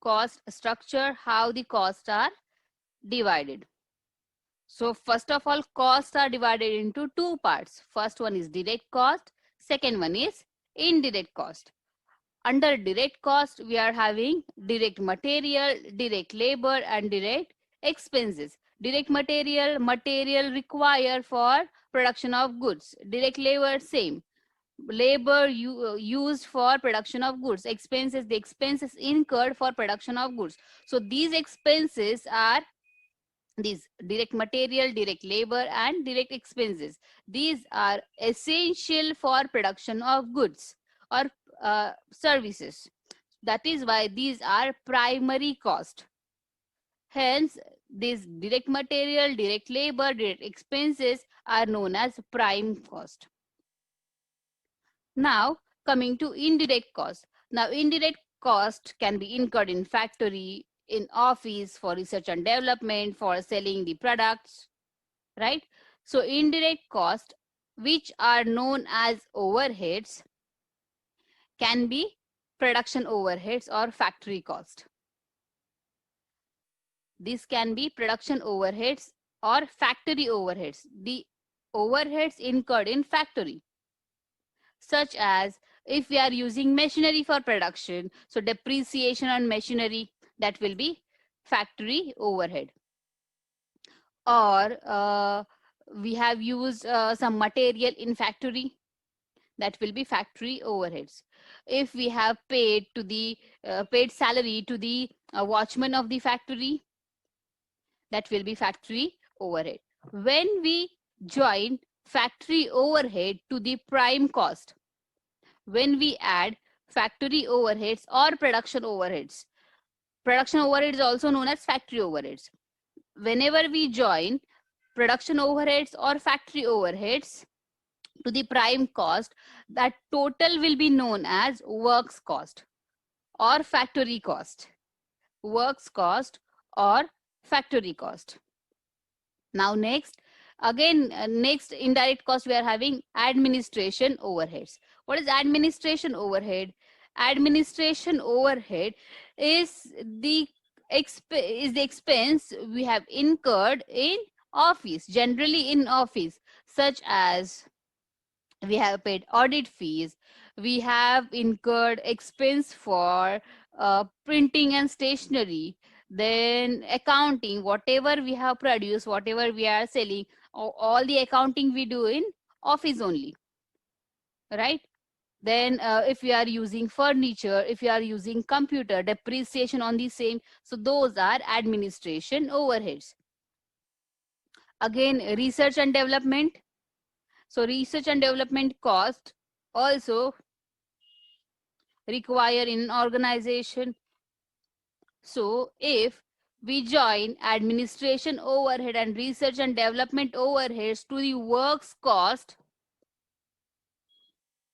cost structure, how the costs are divided. So first of all, costs are divided into two parts. First one is direct cost, second one is indirect cost. Under direct cost, we are having direct material, direct labor, and direct expenses. Direct material required for production of goods. Direct labor, same. Labor used for production of goods. Expenses, the expenses incurred for production of goods. So these expenses are these direct material, direct labor, and direct expenses. These are essential for production of goods or services. That is why these are primary cost. Hence, these direct material, direct labor, direct expenses are known as prime cost. Now, coming to indirect cost. Now, indirect cost can be incurred in factory, in office, for research and development, for selling the products, right? So, indirect cost, which are known as overheads, can be production overheads or factory cost. This can be production overheads or factory overheads. The overheads incurred in factory, such as if we are using machinery for production, so depreciation on machinery, that will be factory overhead. Or we have used some material in factory, that will be factory overheads. If we have paid to the paid salary to the watchman of the factory, that will be factory overhead. When we join factory overhead to the prime cost, when we add factory overheads or production overheads is also known as factory overheads. Whenever we join production overheads or factory overheads to the prime cost, that total will be known as works cost or factory cost. Works cost or factory cost. Now next, again, next indirect cost, we are having administration overheads. What is administration overhead? Administration overhead is the expense we have incurred in office, generally in office, such as we have paid audit fees, we have incurred expense for printing and stationery, then accounting, whatever we have produced, whatever we are selling, all the accounting we do in office only, right? Then if we are using furniture, if you are using computer, depreciation on the same, so those are administration overheads. Again, research and development. So research and development cost also require in an organization. So if we join administration overhead and research and development overheads to the works cost,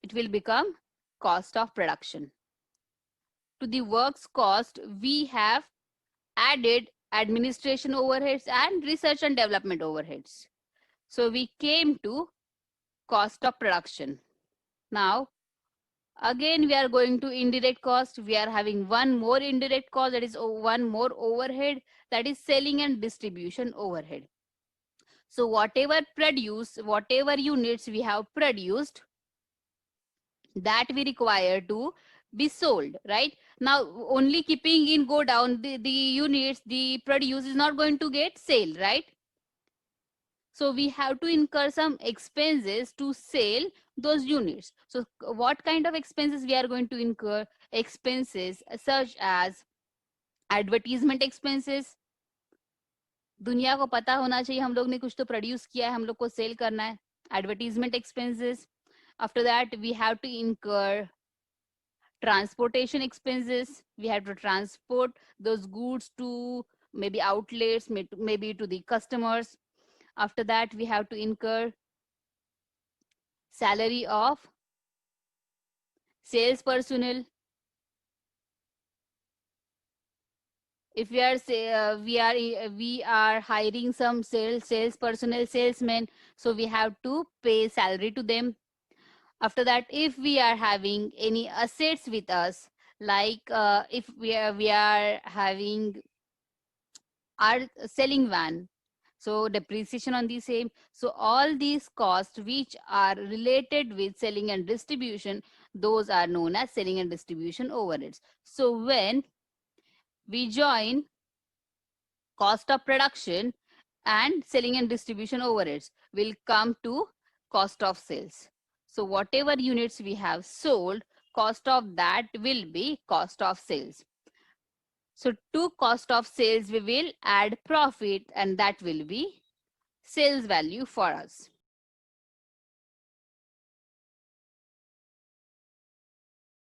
it will become cost of production. To the works cost, we have added administration overheads and research and development overheads. So we came to cost of production. Now, again, we are going to indirect cost. We are having one more indirect cost, that is one more overhead, that is selling and distribution overhead. So whatever units we have produced, that we require to be sold, right? Now, only keeping in go down the units, the produce is not going to get sale, right? So we have to incur some expenses to sell those units. So what kind of expenses we are going to incur? Expenses such as advertisement expenses. दुनिया को पता होना चाहिए हम लोग ने कुछ तो प्रोड्यूस किया है, हम लोग को सेल करना है. Advertisement expenses. After that, we have to incur transportation expenses. We have to transport those goods to maybe outlets, maybe to the customers. After that, we have to incur salary of sales personnel. If we are hiring some sales personnel, salesmen, so we have to pay salary to them. After that, if we are having any assets with us, Like if we are having our selling van, so depreciation on the same. So all these costs which are related with selling and distribution, those are known as selling and distribution overheads. So when we join cost of production and selling and distribution overheads, will come to cost of sales. So whatever units we have sold, cost of that will be cost of sales. So to cost of sales, we will add profit, and that will be sales value for us.